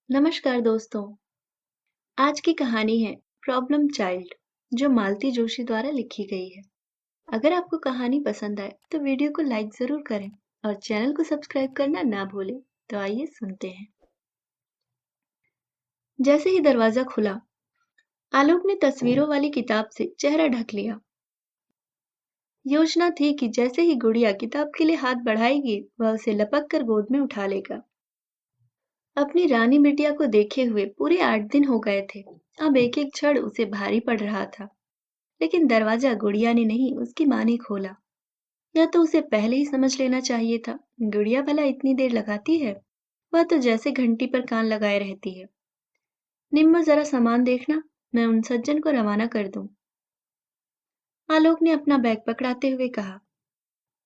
नमस्कार दोस्तों। आज की कहानी है प्रॉब्लम चाइल्ड, जो मालती जोशी द्वारा लिखी गई है। अगर आपको कहानी पसंद आए तो वीडियो को लाइक जरूर करें और चैनल को सब्सक्राइब करना ना भूलें। तो आइए सुनते हैं। जैसे ही दरवाजा खुला, आलोक ने तस्वीरों वाली किताब से चेहरा ढक लिया। योजना थी कि जैसे ही गुड़िया किताब के लिए हाथ बढ़ाएगी, वह उसे लपक कर गोद में उठा लेगा। अपनी रानी बिटिया को देखे हुए पूरे 8 दिन हो गए थे। अब एक एक क्षण उसे भारी पड़ रहा था। लेकिन दरवाजा गुड़िया ने नहीं, उसकी माँ ने खोला। या तो उसे पहले ही समझ लेना चाहिए था। गुड़िया भला इतनी देर लगाती है? वह तो जैसे घंटी पर कान लगाए रहती है। निम्मो, जरा सामान देखना, मैं उन सज्जन को रवाना कर दूं। आलोक ने अपना बैग पकड़ाते हुए कहा।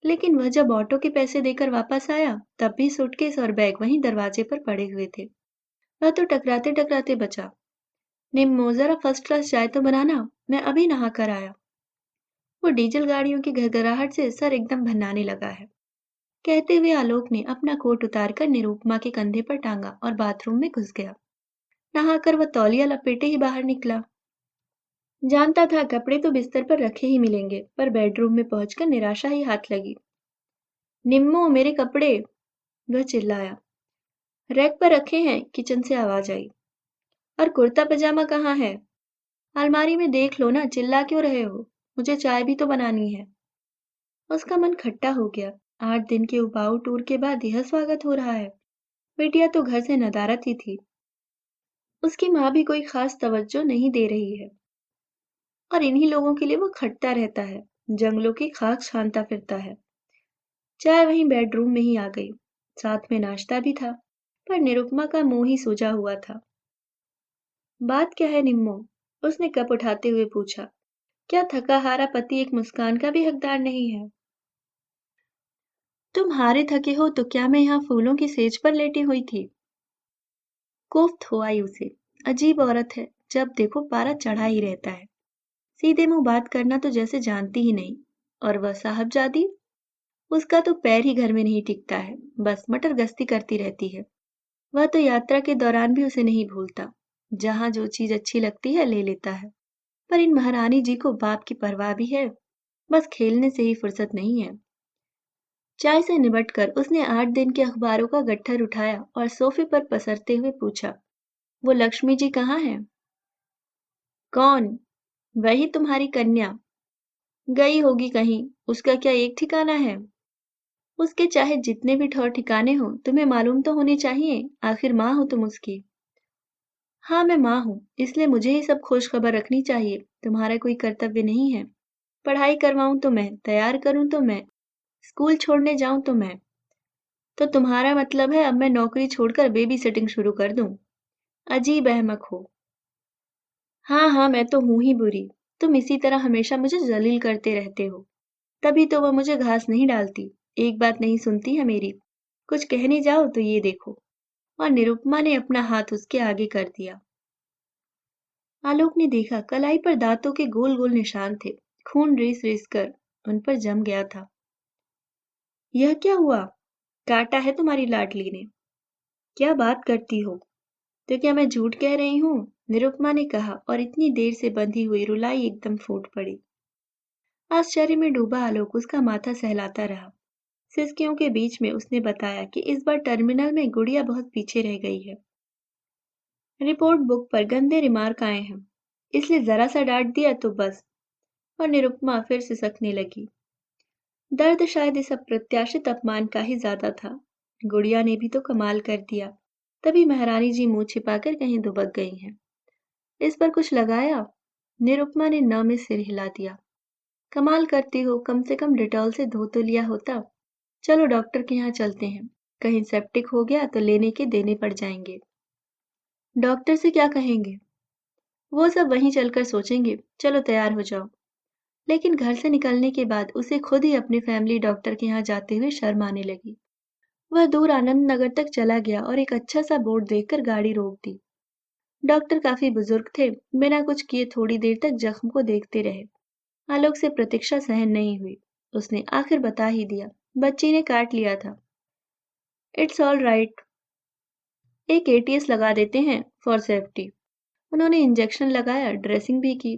लेकिन वह जब ऑटो के पैसे देकर वापस आया, तब भी सूटकेस और बैग वहीं दरवाजे पर पड़े हुए थे। वह तो टकराते टकराते बचा। निम्मो, जरा फर्स्ट क्लास चाय तो बनाना, मैं अभी नहा कर आया। वो डीजल गाड़ियों की घरघराहट से सर एकदम भन्नाने लगा है। कहते हुए आलोक ने अपना कोट उतारकर निरुपमा के कंधे पर टांगा और बाथरूम में घुस गया। नहाकर वह तौलिया लपेटे ही बाहर निकला। जानता था कपड़े तो बिस्तर पर रखे ही मिलेंगे, पर बेडरूम में पहुंचकर निराशा ही हाथ लगी। निम्मो, मेरे कपड़े! वह चिल्लाया। रैक पर रखे हैं, किचन से आवाज आई। और कुर्ता पजामा कहाँ है? अलमारी में देख लो ना, चिल्ला क्यों रहे हो? मुझे चाय भी तो बनानी है। उसका मन खट्टा हो गया। 8 दिन के उबाऊ टूर के बाद यह स्वागत हो रहा है। बिटिया तो घर से नदारद ही थी। उसकी माँ भी कोई खास तवज्जो नहीं दे रही है और इन्हीं लोगों के लिए वो खटता रहता है, जंगलों की खाक छानता फिरता है। चाय वहीं बेडरूम में ही आ गई। साथ में नाश्ता भी था, पर निरुपमा का मुंह ही सूजा हुआ था। बात क्या है निम्मो? उसने कप उठाते हुए पूछा। क्या थका हारा पति एक मुस्कान का भी हकदार नहीं है? तुम हारे थके हो तो क्या मैं यहाँ फूलों की सेज पर लेटी हुई थी? कोफ्त हो आई उसे। अजीब औरत है, जब देखो पारा चढ़ा ही रहता है। सीधे मुंह बात करना तो जैसे जानती ही नहीं। और वह साहबजादी, उसका तो पैर ही घर में नहीं टिकता है, बस मटर गश्ती करती रहती है। वह तो यात्रा के दौरान भी उसे नहीं भूलता। जहाँ जो चीज अच्छी लगती है ले लेता है। पर इन महारानी जी को बाप की परवाह भी है, बस खेलने से ही फुर्सत नहीं है। चाय से निबटकर उसने 8 दिन के अखबारों का गट्ठर उठाया और सोफे पर पसरते हुए पूछा। वो लक्ष्मी जी कहाँ है? कौन? वही तुम्हारी कन्या। गई होगी कहीं, उसका क्या एक ठिकाना है? उसके चाहे जितने भी ठौर ठिकाने हो, तुम्हें मालूम तो होने चाहिए, आखिर माँ हो तुम उसकी। हाँ, मैं माँ हूँ, इसलिए मुझे ही सब खोज खबर रखनी चाहिए, तुम्हारा कोई कर्तव्य नहीं है। पढ़ाई करवाऊँ तो मैं, तैयार करूँ तो मैं, स्कूल छोड़ने जाऊँ तो मैं। तो तुम्हारा मतलब है अब मैं नौकरी छोड़कर बेबी सिटिंग शुरू कर दूँ? अजीब अहमक हो। हाँ हाँ, मैं तो हूँ ही बुरी। तुम इसी तरह हमेशा मुझे जलील करते रहते हो। तभी तो वह मुझे घास नहीं डालती। एक बात नहीं सुनती है मेरी। कुछ कहने जाओ तो ये देखो। और निरुपमा ने अपना हाथ उसके आगे कर दिया। आलोक ने देखा कलाई पर दांतों के गोल गोल निशान थे। खून रीस रीस कर उन पर जम गया था। यह क्या हुआ? काटा है तुम्हारी लाडली ने। क्या बात करती हो? तो क्या मैं झूठ कह रही हूँ? निरुपमा ने कहा और इतनी देर से बंधी हुई रुलाई एकदम फूट पड़ी। आश्चर्य में डूबा आलोक उसका माथा सहलाता रहा। सिसकियों के बीच में उसने बताया कि इस बार टर्मिनल में गुड़िया बहुत पीछे रह गई है। रिपोर्ट बुक पर गंदे रिमार्क आए हैं, इसलिए जरा सा डांट दिया तो बस। और निरुपमा फिर सिसकने लगी। दर्द शायद इस अप्रत्याशित अपमान का ही ज्यादा था। गुड़िया ने भी तो कमाल कर दिया। तभी महारानी जी मुंह छिपाकर कहीं दुबक गई हैं। इस पर कुछ लगाया? निरुपमा ने न में सिर हिला दिया। कमाल करती हो, कम से कम डिटॉल से धो तो लिया होता। चलो डॉक्टर के यहाँ चलते हैं, कहीं सेप्टिक हो गया तो लेने के देने पड़ जाएंगे। डॉक्टर से क्या कहेंगे? वो सब वहीं चलकर सोचेंगे। चलो तैयार हो जाओ। लेकिन घर से निकलने के बाद उसे खुद ही अपने फैमिली डॉक्टर के यहाँ जाते हुए शर्म आने लगी। वह दूर आनंद नगर तक चला गया और एक अच्छा सा बोर्ड देखकर गाड़ी रोक दी। डॉक्टर काफी बुजुर्ग थे, बिना कुछ किए थोड़ी देर तक जख्म को देखते रहे। आलोक से प्रतीक्षा सहन नहीं हुई। उसने आखिर बता ही दिया। बच्ची ने काट लिया था। It's all right. एक एटीएस लगा देते हैं फॉर सेफ्टी। उन्होंने इंजेक्शन लगाया, ड्रेसिंग भी की,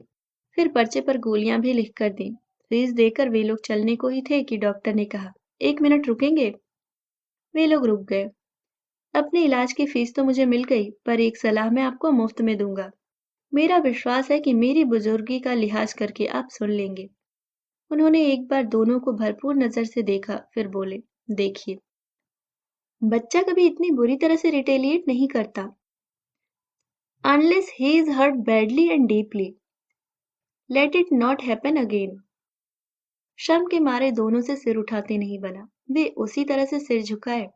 फिर पर्चे पर गोलियां भी लिख कर दी। फीस देकर वे लोग चलने को ही थे कि डॉक्टर ने कहा, 1 मिनट रुकेंगे? वे लोग रुक गए। अपने इलाज की फीस तो मुझे मिल गई, पर एक सलाह मैं आपको मुफ्त में दूंगा। मेरा विश्वास है कि मेरी बुजुर्गी का लिहाज करके आप सुन लेंगे। उन्होंने एक बार दोनों को भरपूर नजर से देखा, फिर बोले, देखिए, बच्चा कभी इतनी बुरी तरह से रिटेलिएट नहीं करता, unless he is hurt badly and deeply. Let it not happen again. शर्म के मारे दोनों से सिर उठाते नहीं बना। वे उसी तरह से सिर झुकाए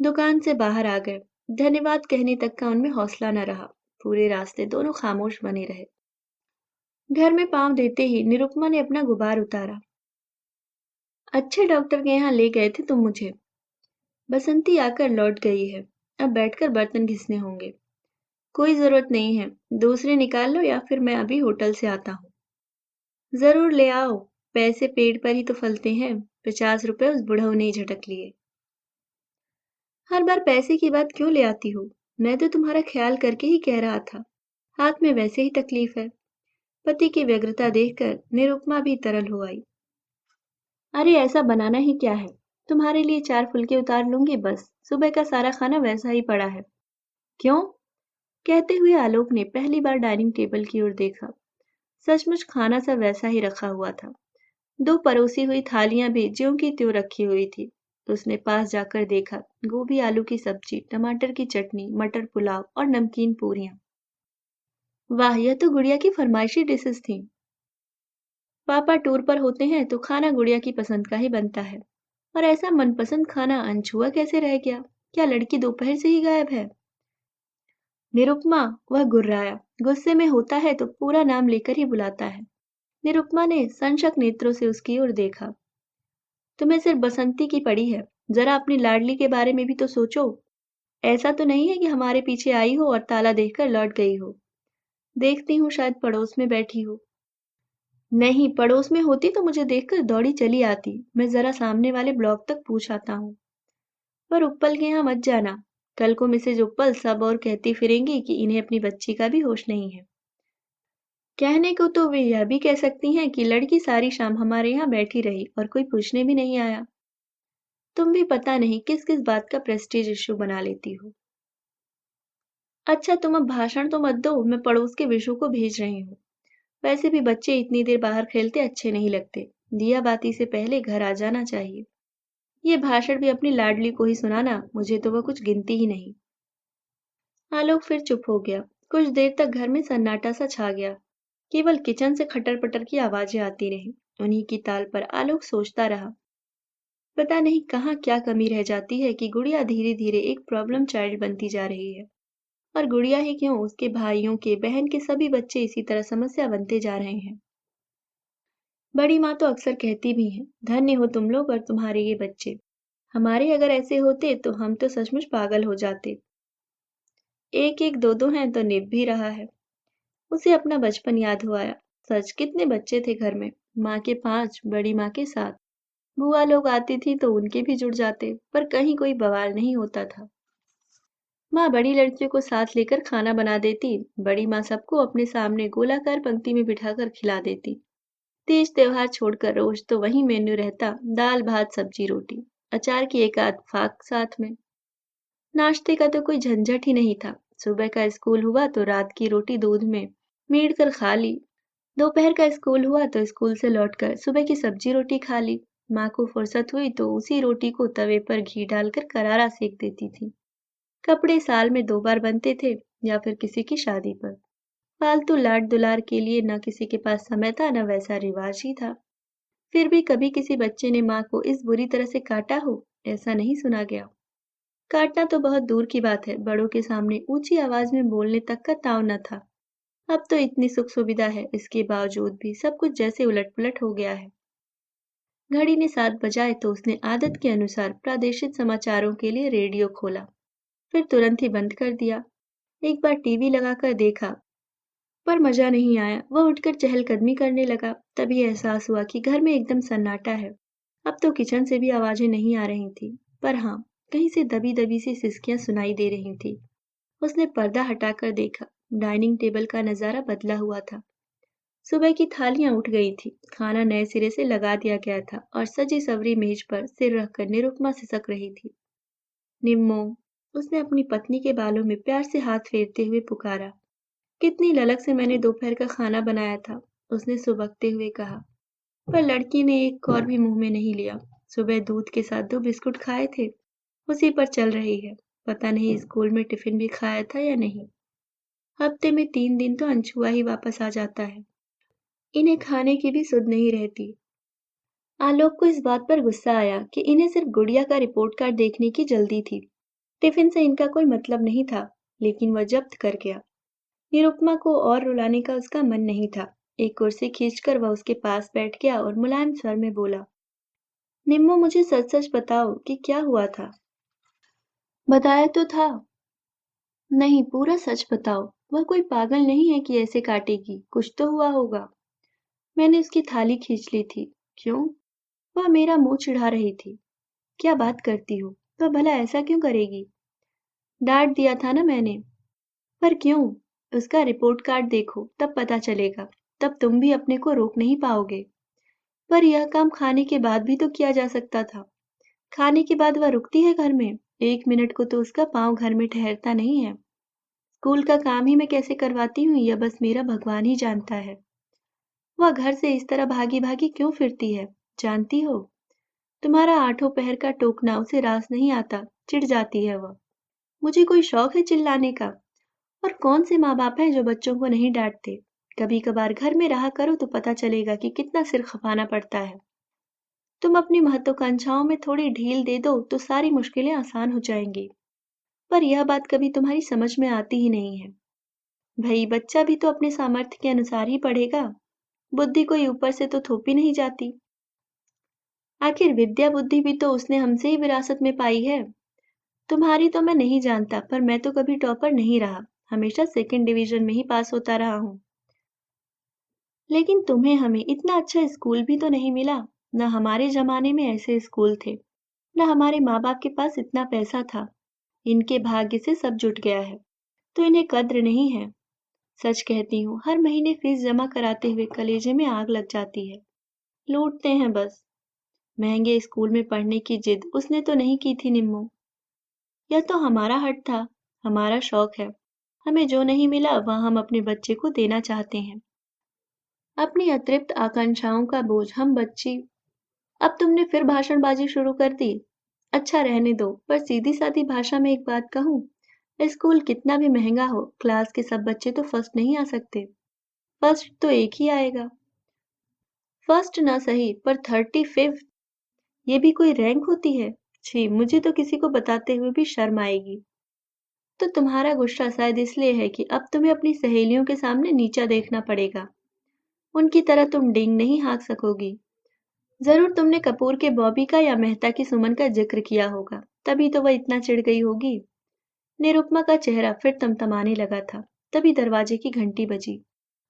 दुकान से बाहर आ गए। धन्यवाद कहने तक का उनमें हौसला न रहा। पूरे रास्ते दोनों खामोश बने रहे। घर में पांव देते ही निरुपमा ने अपना गुबार उतारा। अच्छे डॉक्टर के यहाँ ले गए थे तुम मुझे। बसंती आकर लौट गई है। अब बैठकर बर्तन घिसने होंगे। कोई जरूरत नहीं है, दूसरे निकाल लो या फिर मैं अभी होटल से आता हूँ। जरूर ले आओ, पैसे पेड़ पर ही तो फलते हैं। 50 रुपए उस बुढ़ऊ ने झटक लिए। हर बार पैसे की बात क्यों ले आती हो? मैं तो तुम्हारा ख्याल करके ही कह रहा था। हाथ में वैसे ही तकलीफ है। पति की व्यग्रता देखकर निरुपमा भी तरल हो आई। अरे ऐसा बनाना ही क्या है? तुम्हारे लिए 4 फुलके उतार लूंगी बस। सुबह का सारा खाना वैसा ही पड़ा है। क्यों? कहते हुए आलोक ने पहली बार डाइनिंग टेबल की ओर देखा। सचमुच खाना सब वैसा ही रखा हुआ था। 2 परोसी हुई थालियां भी ज्यों की त्यों रखी हुई थी। उसने पास जाकर देखा, गोभी आलू की सब्जी, टमाटर की चटनी, मटर पुलाव और नमकीन पूरियां। वाह, यह तो गुड़िया की फरमाइशी डिशेस थी। पापा टूर पर होते हैं तो खाना गुड़िया की पसंद का ही बनता है। और ऐसा मनपसंद खाना अनछुआ कैसे रह गया? क्या लड़की दोपहर से ही गायब है? निरुपमा, वह गुर्राया। गुस्से में होता है तो पूरा नाम लेकर ही बुलाता है। निरुपमा ने संशक नेत्रों से उसकी ओर देखा। तुम्हें सिर्फ बसंती की पड़ी है। जरा अपनी लाडली के बारे में भी तो सोचो। ऐसा तो नहीं है कि हमारे पीछे आई हो और ताला देखकर लौट गई हो। देखती हूँ शायद पड़ोस में बैठी हो। नहीं, पड़ोस में होती तो मुझे देखकर दौड़ी चली आती। मैं जरा सामने वाले ब्लॉक तक पूछ आता हूँ। पर उप्पल के यहाँ मत जाना। कल को मिसेज उप्पल सब और कहती फिरेंगी कि इन्हें अपनी बच्ची का भी होश नहीं है। कहने को तो वे यह भी कह सकती हैं कि लड़की सारी शाम हमारे यहाँ बैठी रही और कोई पूछने भी नहीं आया। तुम भी पता नहीं किस किस बात का प्रेस्टीज इश्यू बना लेती हो। अच्छा, तुम अब भाषण तो मत दो, मैं पड़ोस के विशु को भेज रही हूँ। वैसे भी बच्चे इतनी देर बाहर खेलते अच्छे नहीं लगते। दिया बाती से पहले घर आ जाना चाहिए। ये भाषण भी अपनी लाडली को ही सुनाना, मुझे तो वह कुछ गिनती ही नहीं। आलोक फिर चुप हो गया। कुछ देर तक घर में सन्नाटा सा छा गया। केवल किचन से खटर पटर की आवाजें आती रहीं। उन्हीं की ताल पर आलोक सोचता रहा, पता नहीं कहाँ क्या कमी रह जाती है कि गुड़िया धीरे धीरे एक प्रॉब्लम चाइल्ड बनती जा रही है। और गुड़िया ही क्यों, उसके भाइयों के, बहन के सभी बच्चे इसी तरह समस्या बनते जा रहे हैं। बड़ी माँ तो अक्सर कहती भी हैं, धन्य हो तुम लोग और तुम्हारे ये बच्चे। हमारे अगर ऐसे होते तो हम तो सचमुच पागल हो जाते। एक एक दो दो हैं तो निभ भी रहा है। उसे अपना बचपन याद हो आया। सच, कितने बच्चे थे घर में। माँ के 5, बड़ी माँ के 7। बुआ लोग आती थी तो उनके भी जुड़ जाते, पर कहीं कोई बवाल नहीं होता था। माँ बड़ी लड़कियों को साथ लेकर खाना बना देती। बड़ी माँ सबको अपने सामने गोलाकार पंक्ति में बिठाकर खिला देती। तीज त्योहार छोड़कर रोज तो वही मेन्यू रहता, दाल भात सब्जी रोटी, अचार की एक आध फाक साथ में। नाश्ते का तो कोई झंझट ही नहीं था। सुबह का स्कूल हुआ तो रात की रोटी दूध में मीड़ कर खा ली। दोपहर का स्कूल हुआ तो स्कूल से लौटकर सुबह की सब्जी रोटी खा ली। माँ को फुर्सत हुई तो उसी रोटी को तवे पर घी डालकर करारा सेक देती थी। कपड़े साल में 2 बार बनते थे या फिर किसी की शादी पर। फालतू लाड दुलार के लिए न किसी के पास समय था, न वैसा रिवाज ही था। फिर भी कभी किसी बच्चे ने माँ को इस बुरी तरह से काटा हो, ऐसा नहीं सुना गया। काटना तो बहुत दूर की बात है, बड़ों के सामने ऊंची आवाज में बोलने तक का ताव न था। अब तो इतनी सुख सुविधा है, इसके बावजूद भी सब कुछ जैसे उलट पुलट हो गया है। घड़ी ने 7 बजाए तो उसने आदत के अनुसार प्रादेशिक समाचारों के लिए रेडियो खोला, फिर तुरंत ही बंद कर दिया। एक बार टीवी लगाकर देखा, पर मजा नहीं आया। वह उठकर चहलकदमी करने लगा, तभी एहसास हुआ कि घर में एकदम सन्नाटा है। अब तो किचन से भी आवाजें नहीं आ रही थी, पर हाँ, कहीं से दबी दबी सी सिसकियां सुनाई दे रही थी। उसने पर्दा हटाकर देखा। डाइनिंग टेबल का नजारा बदला हुआ था। सुबह की थालियां उठ गई थी, खाना नए सिरे से लगा दिया गया था और सजी सवरी मेज पर सिर रखकर निरुपमा सिसक रही थी। निम्मो, उसने अपनी पत्नी के बालों में प्यार से हाथ फेरते हुए पुकारा। कितनी ललक से मैंने दोपहर का खाना बनाया था, उसने सुबकते हुए कहा। पर लड़की ने एक और भी मुंह में नहीं लिया। सुबह दूध के साथ 2 बिस्कुट खाए थे, उसी पर चल रही है। पता नहीं स्कूल में टिफिन भी खाया था या नहीं। हफ्ते में 3 दिन तो अनछुआ ही वापस आ जाता है। इन्हें खाने की भी सुध नहीं रहती। आलोक को इस बात पर गुस्सा आया कि इन्हें सिर्फ गुड़िया का रिपोर्ट कार्ड देखने की जल्दी थी। टिफिन से इनका कोई मतलब नहीं था, लेकिन वह जब्त कर गया। निरुपमा को और रुलाने का उसका मन नहीं था। एक कुर्सी खींचकर वह उसके पास बैठ गया और मुलायम स्वर में बोला, निम्मो, मुझे सच सच बताओ कि क्या हुआ था। बताया तो था। नहीं, पूरा सच बताओ। वह कोई पागल नहीं है कि ऐसे काटेगी, कुछ तो हुआ होगा। मैंने उसकी थाली खींच ली थी। क्यों? वह मेरा मुंह चिढ़ा रही थी। क्या बात करती हो? वह भला ऐसा क्यों करेगी? डांट दिया था ना मैंने। पर क्यों? उसका रिपोर्ट कार्ड देखो, तब पता चलेगा। तब तुम भी अपने को रोक नहीं पाओगे। पर यह काम खाने के बाद भी तो किया जा सकता था। खाने के बाद वह रुकती है घर में? 1 मिनट को तो उसका पाँव घर में ठहरता नहीं है। स्कूल का काम ही मैं कैसे करवाती हूँ, यह बस मेरा भगवान ही जानता है। वह घर से इस तरह भागी भागी क्यों फिरती है, जानती हो? तुम्हारा आठों पहर का टोकना उसे रास नहीं आता, चिढ़ जाती है वह। मुझे कोई शौक है चिल्लाने का? और कौन से माँ बाप हैं जो बच्चों को नहीं डांटते? कभी कभार घर में रहा करो तो पता चलेगा कि कितना सिर खपाना पड़ता है। तुम अपनी महत्वाकांक्षाओं में थोड़ी ढील दे दो तो सारी मुश्किलें आसान हो जाएंगी। पर यह बात कभी तुम्हारी समझ में आती ही नहीं है। भई, बच्चा भी तो अपने सामर्थ्य के अनुसार ही पढ़ेगा। बुद्धि कोई ऊपर से तो थोपी नहीं जाती। आखिर विद्या बुद्धि भी तो उसने हमसे ही विरासत में पाई है। तुम्हारी तो मैं नहीं जानता, पर मैं तो कभी टॉपर नहीं रहा। हमेशा सेकंड डिवीजन में ही पास होता रहा हूँ। लेकिन तुम्हें हमें इतना अच्छा स्कूल भी तो नहीं मिला। न हमारे जमाने में ऐसे स्कूल थे, न हमारे माँ बाप के पास इतना पैसा था। इनके भाग्य से सब जुट गया है, तो इन्हें कद्र नहीं है। सच कहती हूँ, हर महीने फीस जमा कराते हुए कलेजे में आग लग जाती है। लूटते हैं बस। महंगे स्कूल में पढ़ने की जिद उसने तो नहीं की थी निम्मो। यह तो हमारा हट था, हमारा शौक है। हमें जो नहीं मिला वह हम अपने बच्चे को देना चाहते हैं। अपनी अतृप्त आकांक्षाओं का बोझ हम बच्ची। अब तुमने फिर भाषणबाजी शुरू कर दी। अच्छा, रहने दो, पर सीधी सादी भाषा में एक बात कहूँ। स्कूल कितना भी महंगा हो, क्लास के सब बच्चे तो फर्स्ट नहीं आ सकते। फर्स्ट तो एक ही आएगा। फर्स्ट ना सही, पर 35th, ये भी कोई रैंक होती है? छी, मुझे तो किसी को बताते हुए भी शर्म आएगी। तो तुम्हारा गुस्सा शायद इसलिए है कि अब तुम्हें अपनी सहेलियों के सामने नीचा देखना पड़ेगा। उनकी तरह तुम डिंग नहीं हाँक सकोगी। जरूर तुमने कपूर के बॉबी का या मेहता की सुमन का जिक्र किया होगा, तभी तो वह इतना चिढ़ गई होगी। निरुपमा का चेहरा फिर तमतमाने लगा था। तभी दरवाजे की घंटी बजी।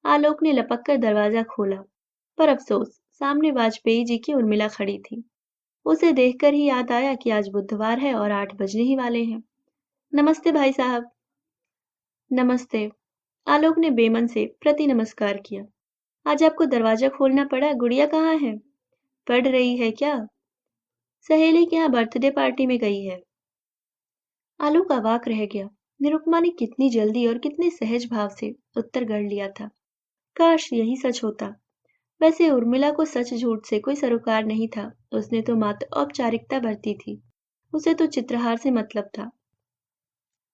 आलोक ने लपक कर दरवाजा खोला, पर अफसोस, सामने वाजपेयी जी की उर्मिला खड़ी थी। उसे देखकर ही याद आया कि आज बुधवार है और 8 बजने ही वाले हैं। नमस्ते भाई साहब। नमस्ते। आलोक ने बेमन से प्रति नमस्कार किया। आज आपको दरवाजा खोलना पड़ा? गुड़िया कहाँ है? पढ़ रही है क्या? सहेली के यहाँ बर्थडे पार्टी में गई है। आलोक अवाक रह गया। निरुपमा ने कितनी जल्दी और कितने सहज भाव से उत्तर गढ़ लिया था। काश यही सच होता। वैसे उर्मिला को सच झूठ से कोई सरोकार नहीं था। उसने तो मात्र औपचारिकता बरती थी। उसे तो चित्रहार से मतलब था।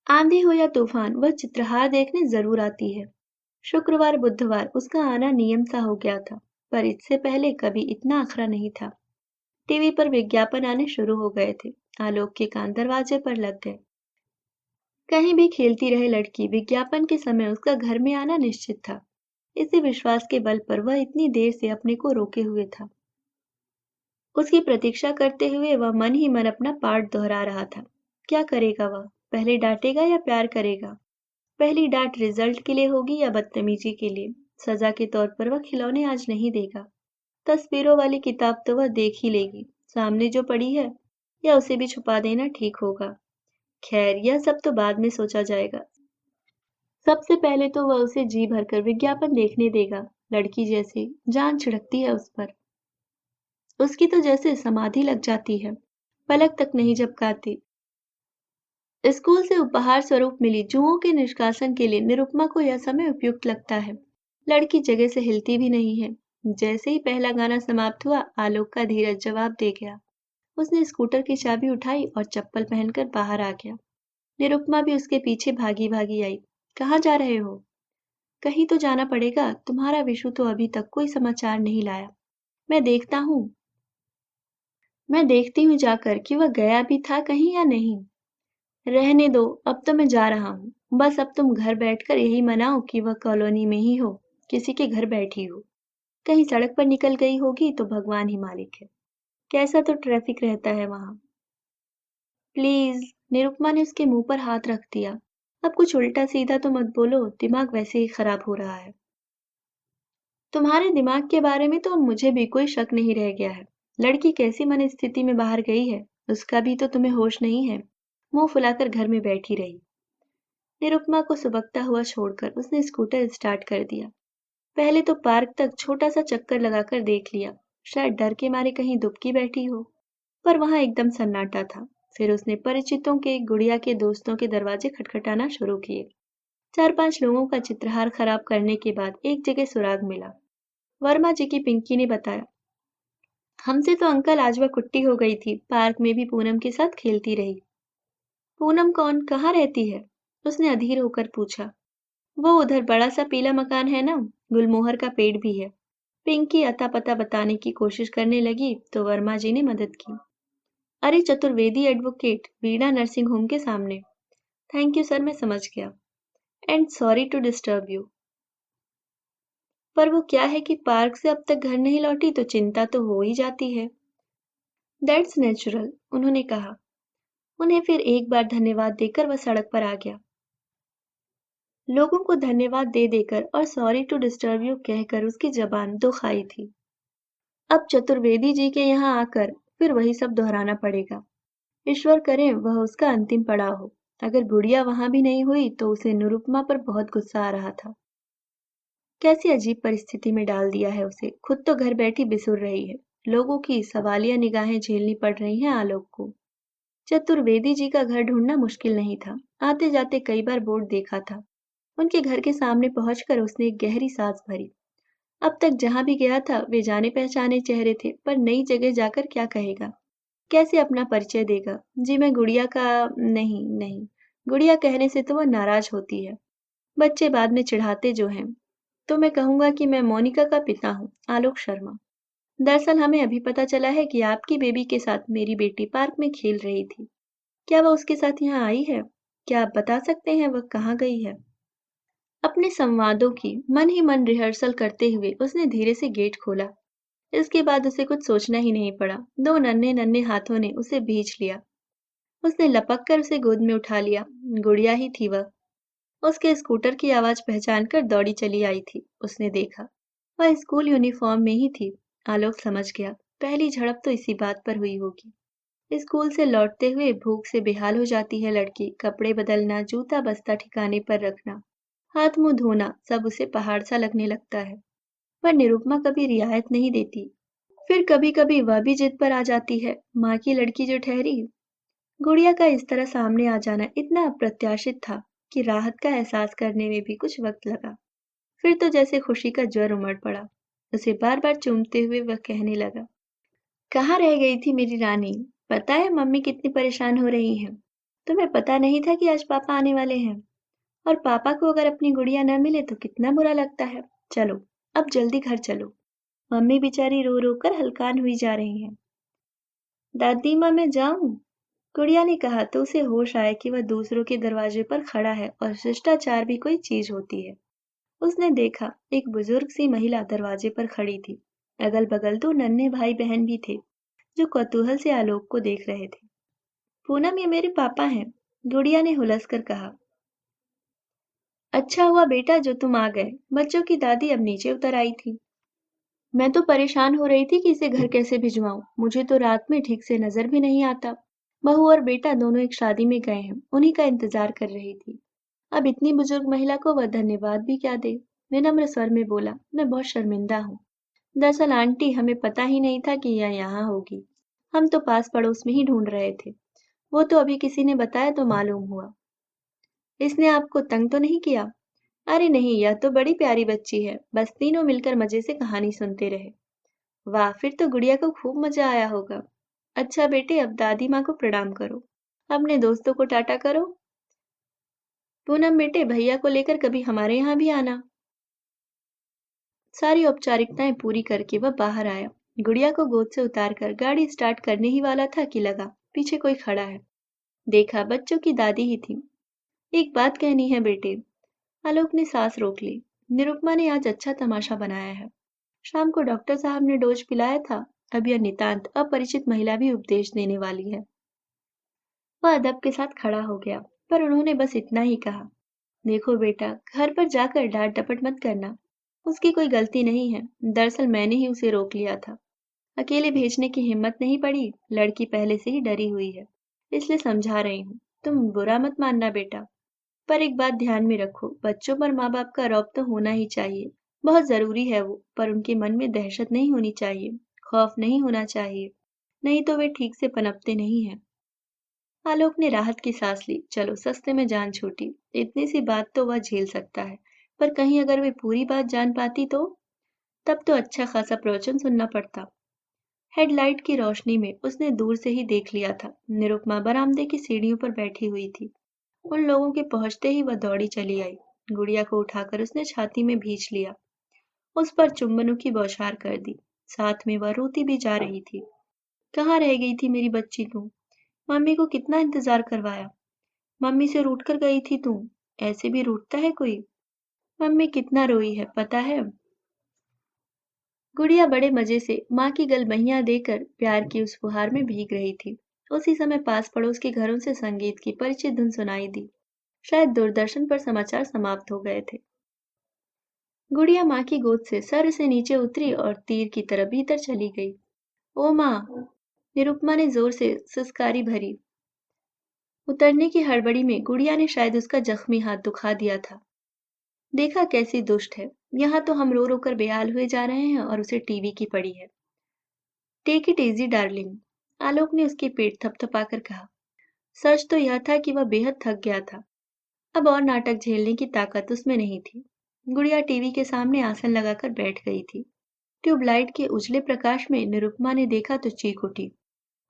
आंधी हो या तूफान, वह चित्रहार देखने जरूर आती है। शुक्रवार बुधवार उसका आना नियम सा हो गया था, पर इससे पहले कभी इतना अखरा नहीं था। टीवी पर विज्ञापन आने शुरू हो गए थे। आलोक के कान दरवाजे पर लग गए। कहीं भी खेलती रहे लड़की, विज्ञापन के समय उसका घर में आना निश्चित था। इसी विश्वास के बल पर वह इतनी देर से अपने को रोके हुए था। उसकी प्रतीक्षा करते हुए वह मन ही मन अपना पाठ दोहरा रहा था। क्या करेगा वह? पहले डांटेगा या प्यार करेगा? पहली डांट रिजल्ट के लिए होगी या बदतमीजी के लिए? सजा के तौर पर वह खिलौने आज नहीं देगा। तस्वीरों वाली किताब तो वह देख ही लेगी, सामने जो पड़ी है, या उसे भी छुपा देना ठीक होगा। खैर, यह सब तो बाद में सोचा जाएगा। सबसे पहले तो वह उसे जी भरकर विज्ञापन देखने देगा, लड़की जैसे जान छिड़कती है उस पर। उसकी तो जैसे समाधि लग जाती है, पलक तक नहीं झपकाती। स्कूल से उपहार स्वरूप मिली जुओं के निष्कासन के लिए निरुपमा को यह समय उपयुक्त लगता है। लड़की जगह से हिलती भी नहीं है। जैसे ही पहला गाना समाप्त हुआ, आलोक का धीरज जवाब दे गया। उसने स्कूटर की चाबी उठाई और चप्पल पहनकर बाहर आ गया। निरुपमा भी उसके पीछे भागी भागी आई। कहाँ जा रहे हो? कहीं तो जाना पड़ेगा, तुम्हारा विशु तो अभी तक कोई समाचार नहीं लाया। मैं देखता हूँ मैं देखती हूँ जाकर कि वह गया भी था कहीं या नहीं। रहने दो, अब तो मैं जा रहा हूँ। बस अब तुम घर बैठकर यही मनाओ कि वह कॉलोनी में ही हो, किसी के घर बैठी हो। कहीं सड़क पर निकल गई होगी तो भगवान ही मालिक है। कैसा तो ट्रैफिक रहता है वहाँ। प्लीज, निरुपमा ने उसके मुंह पर हाथ रख दिया। अब कुछ उल्टा सीधा तो मत बोलो, दिमाग वैसे ही खराब हो रहा है। तुम्हारे दिमाग के बारे में तो अब मुझे भी कोई शक नहीं रह गया है। लड़की कैसी मन स्थिति में बाहर गई है, उसका भी तो तुम्हें होश नहीं है। मुंह फुलाकर घर में बैठी रही। निरुपमा को सुबकता हुआ छोड़कर उसने स्कूटर स्टार्ट कर दिया। पहले तो पार्क तक छोटा सा चक्कर लगाकर देख लिया, शायद डर के मारे कहीं दुबकी बैठी हो। पर वहां एकदम सन्नाटा था। फिर उसने परिचितों के, गुड़िया के दोस्तों के दरवाजे खटखटाना शुरू किए। 4-5 लोगों का चित्रहार खराब करने के बाद एक जगह सुराग मिला। वर्मा जी की पिंकी ने बताया, हमसे तो अंकल आज वह कुट्टी हो गई थी, पार्क में भी पूनम के साथ खेलती रही। पूनम कौन, कहाँ रहती है? उसने अधीर होकर पूछा। वो उधर बड़ा सा पीला मकान है ना, गुलमोहर का पेड़ भी है। पिंकी अता पता बताने की कोशिश करने लगी तो वर्मा जी ने मदद की। अरे Chaturvedi advocate, Veena nursing home के सामने। थैंक यू सर, मैं समझ गया। And sorry to disturb you. पर वो क्या है कि पार्क से अब तक घर नहीं लौटी तो चिंता तो हो ही जाती है। दैट्स नेचुरल, उन्होंने कहा। उन्हें फिर एक बार धन्यवाद देकर वह सड़क पर आ गया। लोगों को धन्यवाद दे देकर और सॉरी टू डिस्टर्ब यू कहकर उसकी जबान दो खाई थी। अब चतुर्वेदी जी के यहाँ आकर फिर वही सब दोहराना पड़ेगा। ईश्वर करे वह उसका अंतिम पड़ाव हो। अगर गुड़िया वहां भी नहीं हुई तो उसे निरुपमा पर बहुत गुस्सा आ रहा था। कैसी अजीब परिस्थिति में डाल दिया है उसे, खुद तो घर बैठी बिसुर रही है। लोगों की सवालिया निगाहें झेलनी पड़ रही हैं आलोक को। चतुर्वेदी जी का घर ढूंढना मुश्किल नहीं था। आते जाते कई बार बोर्ड देखा था। उनके घर के सामने पहुंचकर उसने एक गहरी सांस भरी। अब तक जहां भी गया था वे जाने पहचाने चेहरे थे, पर नई जगह जाकर क्या कहेगा, कैसे अपना परिचय देगा? जी मैं गुड़िया का। नहीं नहीं, गुड़िया कहने से तो वह नाराज होती है। बच्चे बाद में चिढ़ाते जो हैं। तो मैं कहूंगा कि मैं मोनिका का पिता हूँ, आलोक शर्मा। दरअसल हमें अभी पता चला है कि आपकी बेबी के साथ मेरी बेटी पार्क में खेल रही थी। क्या वह उसके साथ यहाँ आई है? क्या आप बता सकते हैं वह कहाँ गई है? अपने संवादों की मन ही मन रिहर्सल करते हुए उसने धीरे से गेट खोला। इसके बाद उसे कुछ सोचना ही नहीं पड़ा। दो नन्हे नन्हे हाथों ने उसे भींच लिया। उसने लपक कर उसे गोद में उठा लिया। गुड़िया ही थी वह। उसके स्कूटर की आवाज पहचान कर दौड़ी चली आई थी। उसने देखा वह स्कूल यूनिफॉर्म में ही थी। आलोक समझ गया, पहली झड़प तो इसी बात पर हुई होगी। स्कूल से लौटते हुए भूख से बेहाल हो जाती है लड़की। कपड़े बदलना, जूता बस्ता ठिकाने पर रखना, हाथ मुंह धोना, सब उसे पहाड़ सा लगने लगता है। पर निरुपमा कभी रियायत नहीं देती। फिर कभी कभी वह भी जिद पर आ जाती है। माँ की लड़की जो ठहरी। गुड़िया का इस तरह सामने आ जाना इतना अप्रत्याशित था कि राहत का एहसास करने में भी कुछ वक्त लगा। फिर तो जैसे खुशी का ज्वर उमड़ पड़ा। उसे बार बार चूमते हुए वह कहने लगा, कहाँ रह गई थी मेरी रानी? पता है मम्मी कितनी परेशान हो रही हैं। तुम्हें पता नहीं था कि आज पापा आने वाले हैं? और पापा को अगर अपनी गुड़िया न मिले तो कितना बुरा लगता है। चलो, अब जल्दी घर चलो। मम्मी बेचारी रो रो कर हलकान हुई जा रही हैं। दादी माँ मैं जाऊं? गुड़िया ने कहा तो उसे होश आया कि वह दूसरों के दरवाजे पर खड़ा है और शिष्टाचार भी कोई चीज होती है। उसने देखा एक बुजुर्ग सी महिला दरवाजे पर खड़ी थी। अगल बगल दो नन्हे भाई बहन भी थे जो कौतूहल से आलोक को देख रहे थे। पूनम, ये मेरे पापा हैं, गुड़िया ने हुलस कर कहा। अच्छा हुआ बेटा जो तुम आ गए। बच्चों की दादी अब नीचे उतर आई थी। मैं तो परेशान हो रही थी कि इसे घर कैसे भिजवाऊं। मुझे तो रात में ठीक से नजर भी नहीं आता। बहू और बेटा दोनों एक शादी में गए हैं, उन्हीं का इंतजार कर रही थी। अब इतनी बुजुर्ग महिला को वह धन्यवाद भी क्या दे। विनम्र स्वर में बोला, मैं बहुत शर्मिंदा हूँ। दरअसल आंटी, हमें पता ही नहीं था कि यह यहाँ होगी। हम तो पास पड़ोस में ही ढूंढ रहे थे। वो तो अभी किसी ने बताया तो मालूम हुआ। इसने आपको तंग तो नहीं किया? अरे नहीं, यह तो बड़ी प्यारी बच्ची है। बस तीनों मिलकर मजे से कहानी सुनते रहे। वाह, फिर तो गुड़िया को खूब मजा आया होगा। अच्छा बेटे, अब दादी माँ को प्रणाम करो। अपने दोस्तों को टाटा करो। पूनम बेटे, भैया को लेकर कभी हमारे यहाँ भी आना। सारी औपचारिकताएं पूरी करके वह बाहर आया। गुड़िया को गोद से उतारकर गाड़ी स्टार्ट करने ही वाला था कि लगा पीछे कोई खड़ा है। देखा, बच्चों की दादी ही थी। एक बात कहनी है बेटे। आलोक ने सांस रोक ली। निरुपमा ने आज अच्छा तमाशा बनाया है। शाम को डॉक्टर साहब ने डोज पिलाया था। अब यह नितांत अपरिचित महिला भी उपदेश देने वाली है। वह अदब के साथ खड़ा हो गया, पर उन्होंने बस इतना ही कहा, देखो बेटा, घर पर जाकर डांट डपट मत करना। उसकी कोई गलती नहीं है। दरअसल मैंने ही उसे रोक लिया था। अकेले भेजने की हिम्मत नहीं पड़ी। लड़की पहले से ही डरी हुई है, इसलिए समझा रही हूँ। तुम बुरा मत मानना बेटा। पर एक बात ध्यान में रखो, बच्चों पर माँ बाप का रौब तो होना ही चाहिए। बहुत जरूरी है वो, पर उनके मन में दहशत नहीं होनी चाहिए, खौफ नहीं होना चाहिए। नहीं तो वे ठीक से पनपते नहीं हैं। आलोक ने राहत की सांस ली। चलो, सस्ते में जान छूटी। इतनी सी बात तो वह झेल सकता है, पर कहीं अगर वे पूरी बात जान पाती तो? तब तो अच्छा खासा प्रवचन सुनना पड़ता। हेडलाइट की रोशनी में उसने दूर से ही देख लिया था। निरुपमा बरामदे की सीढ़ियों पर बैठी हुई थी। उन लोगों के पहुंचते ही वह दौड़ी चली आई। गुड़िया को उठाकर उसने छाती में भींच लिया। उस पर चुंबनों की बौछार कर दी। साथ में वह रोती भी जा रही थी। कहाँ रह गई थी मेरी बच्ची तू? मम्मी को कितना इंतजार करवाया। मम्मी से रूठ कर गई थी तू। ऐसे भी रूठता है कोई? मम्मी कितना रोई है पता है? गुड़िया बड़े मजे से माँ की गलबहियां देकर प्यार की उस फुहार में भीग रही थी। उसी समय पास पड़ोस के घरों से संगीत की परिचित धुन सुनाई दी। शायद दूरदर्शन पर समाचार समाप्त हो गए थे। गुड़िया माँ की गोद से सर से नीचे उतरी और तीर की तरह भीतर चली गई। ओ माँ! निरुपमा ने जोर से सुस्कारी भरी। उतरने की हड़बड़ी में गुड़िया ने शायद उसका जख्मी हाथ दुखा दिया था। देखा कैसी दुष्ट है। यहाँ तो हम रो रो कर बेहाल हुए जा रहे हैं और उसे टीवी की पड़ी है। टेक इट इजी डार्लिंग, आलोक ने उसकी पीठ थपथपाकर कहा। सच तो यह था कि वह बेहद थक गया था। अब और नाटक झेलने की ताकत उसमें नहीं थी। गुड़िया टीवी के सामने आसन लगाकर बैठ गई थी। ट्यूबलाइट के उजले प्रकाश में निरुपमा ने देखा तो चीख उठी।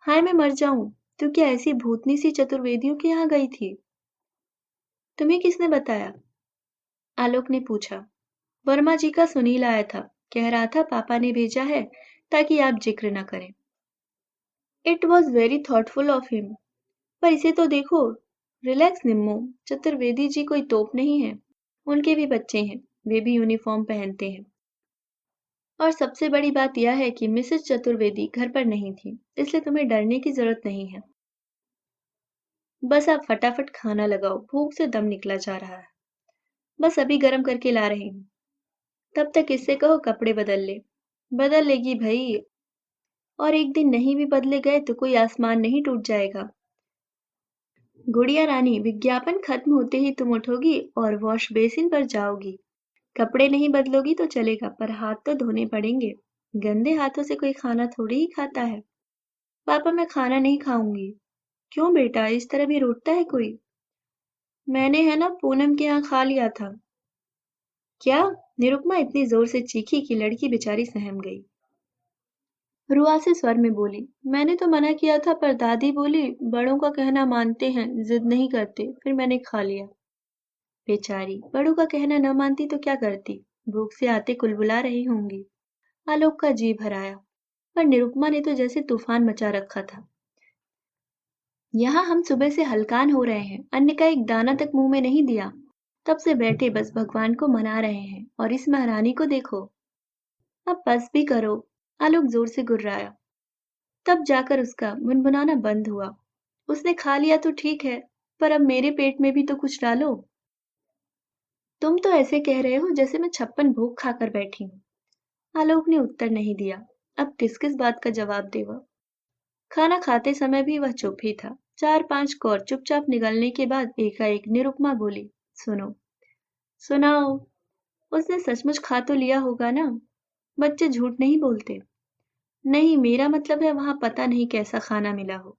हाय मैं मर जाऊं, तू क्या ऐसी भूतनी सी चतुर्वेदियों के यहाँ गई थी? तुम्हें किसने बताया? आलोक ने पूछा। वर्मा जी का सुनील आया था। कह रहा था पापा ने भेजा है ताकि आप जिक्र न करें। It was very thoughtful of him. पर इसे तो देखो। रिलैक्स निम्मो, चतुर्वेदी जी कोई तोप नहीं है। उनके भी बच्चे हैं, वे भी यूनिफॉर्म पहनते हैं। और सबसे बड़ी बात यह है कि मिसेस चतुर्वेदी घर पर नहीं थी, इसलिए तुम्हें डरने की जरूरत नहीं है। बस आप फटाफट खाना लगाओ, भूख से दम निकला जा रहा है। बस अभी गर्म करके ला रही हूँ। तब तक इससे कहो कपड़े बदल ले। बदल लेगी भई। और एक दिन नहीं भी बदले गए तो कोई आसमान नहीं टूट जाएगा। गुड़िया रानी, विज्ञापन खत्म होते ही तुम उठोगी और वॉश बेसिन पर जाओगी। कपड़े नहीं बदलोगी तो चलेगा, पर हाथ तो धोने पड़ेंगे। गंदे हाथों से कोई खाना थोड़ी ही खाता है। पापा, मैं खाना नहीं खाऊंगी। क्यों बेटा, इस तरह भी रोटता है कोई? मैंने है ना पूनम के यहाँ खा लिया था। क्या? निरुपमा इतनी जोर से चीखी कि लड़की बेचारी सहम गई। रुआसे स्वर में बोली, मैंने तो मना किया था, पर दादी बोली बड़ों का कहना मानते हैं, जिद नहीं करते, फिर मैंने खा लिया। बेचारी, बड़ों का कहना न मानती तो क्या करती? भूख से आते कुलबुला रही होंगी। आलोक का जी भर आया। पर निरुपमा ने तो जैसे तूफान मचा रखा था। यहाँ हम सुबह से हलकान हो रहे हैं, अन्न का एक दाना तक मुंह में नहीं दिया। तब से बैठे बस भगवान को मना रहे हैं, और इस महारानी को देखो। अब बस भी करो। आलोक जोर से गुर्राया। तब जाकर उसका गुनगुनाना बंद हुआ। उसने खा लिया तो ठीक है, पर अब मेरे पेट में भी तो कुछ डालो। तुम तो ऐसे कह रहे हो जैसे मैं 56 भोग खाकर बैठी हूँ। आलोक ने उत्तर नहीं दिया। अब किस किस बात का जवाब दे वह? खाना खाते समय भी वह चुप ही था। 4-5 कौर चुपचाप निगलने के बाद एकाएक निरुपमा बोली, सुनो, सुनाओ। उसने सचमुच खा तो लिया होगा ना? बच्चे झूठ नहीं बोलते। नहीं, मेरा मतलब है वहां पता नहीं कैसा खाना मिला हो।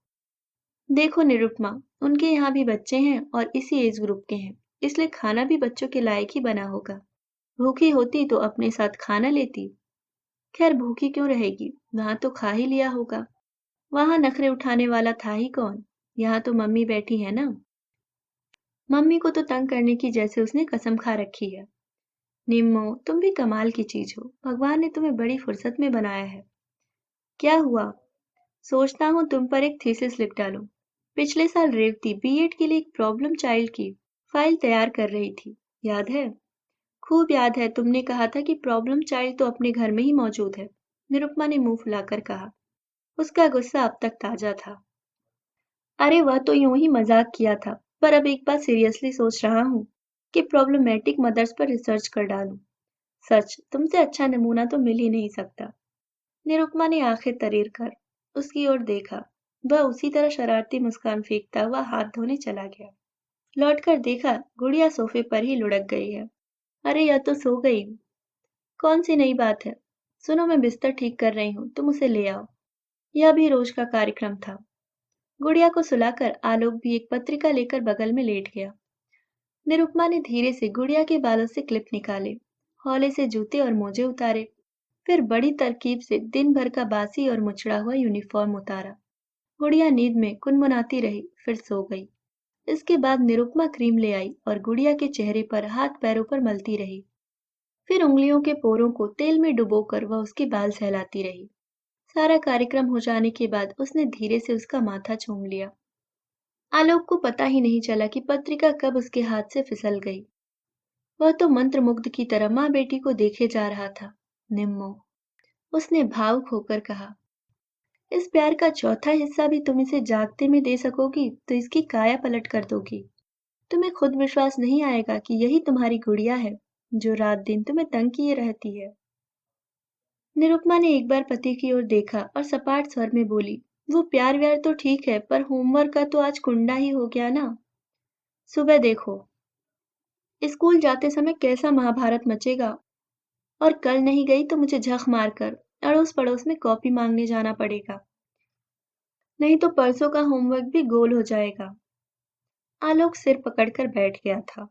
देखो निरुपमा, उनके यहाँ भी बच्चे हैं और इसी एज ग्रुप के हैं, इसलिए खाना भी बच्चों के लायक ही बना होगा। भूखी होती तो अपने साथ खाना लेती। खैर भूखी क्यों रहेगी, वहां तो खा ही लिया होगा। वहां नखरे उठाने वाला था ही कौन? यहाँ तो मम्मी बैठी है ना। मम्मी को तो तंग करने की जैसे उसने कसम खा रखी है। निम्मो, तुम भी कमाल की चीज हो, भगवान ने तुम्हें बड़ी फुर्सत में बनाया है। क्या हुआ? सोचता हूँ तुम पर एक थीसिस लिख डालूं। पिछले साल रेवती बीएड के लिए एक प्रॉब्लम चाइल्ड की फाइल तैयार कर रही थी, याद है? खूब याद है, तुमने कहा था कि प्रॉब्लम चाइल्ड तो अपने घर में ही मौजूद है। निरुपमा ने मुंह फुलाकर कहा। उसका गुस्सा अब तक ताजा था। अरे वह तो यूं ही मजाक किया था, पर अब एक बात सीरियसली सोच रहा हूँ कि प्रॉब्लमेटिक मदर्स पर रिसर्च कर डालूं। सच, तुमसे अच्छा नमूना तो मिल ही नहीं सकता। निरुपमा ने आंखें तरीर कर उसकी ओर देखा। वह उसी तरह शरारती मुस्कान फेंकता हुआ हाथ धोने चला गया। लौटकर देखा, गुड़िया सोफे पर ही लुढ़क गई है। अरे यह तो सो गई। कौन सी नई बात है? सुनो, मैं बिस्तर ठीक कर रही हूँ, तुम उसे ले आओ। यह भी रोज का कार्यक्रम था। गुड़िया को सुलाकर आलोक भी एक पत्रिका लेकर बगल में लेट गया। निरुपमा ने धीरे से गुड़िया के बालों से क्लिप निकाले, हौले से जूते और मोजे उतारे, फिर बड़ी तरकीब से दिन भर का बासी और मुचड़ा हुआ यूनिफॉर्म उतारा। गुड़िया नींद में कुनमुनाती रही, फिर सो गई। इसके बाद निरुपमा क्रीम ले आई और गुड़िया के चेहरे पर हाथ पैरों पर मलती रही। फिर उंगलियों के पोरों को तेल में डुबोकर वह उसके बाल सहलाती रही। सारा कार्यक्रम हो जाने के बाद उसने धीरे से उसका माथा चूम लिया। आलोक को पता ही नहीं चला कि पत्रिका कब उसके हाथ से फिसल गई। वह तो मंत्रमुग्ध की तरह माँ बेटी को देखे जा रहा था। निम्मो, उसने भावुक होकर कहा, इस प्यार का चौथा हिस्सा भी तुम इसे जागते में दे सकोगी तो इसकी काया पलट कर दोगी। तुम्हें खुद विश्वास नहीं आएगा कि यही तुम्हारी गुड़िया है, जो रात दिन तुम्हें तंग किए रहती है। निरुपमा ने एक बार पति की ओर देखा और सपाट स्वर में बोली, वो प्यार व्यार तो ठीक है, पर होमवर्क का तो आज कुंडा ही हो गया ना। सुबह देखो, स्कूल जाते समय कैसा महाभारत मचेगा, और कल नहीं गई तो मुझे झक मारकर अड़ोस पड़ोस में कॉपी मांगने जाना पड़ेगा। नहीं तो परसों का होमवर्क भी गोल हो जाएगा। आलोक सिर पकड़कर बैठ गया था।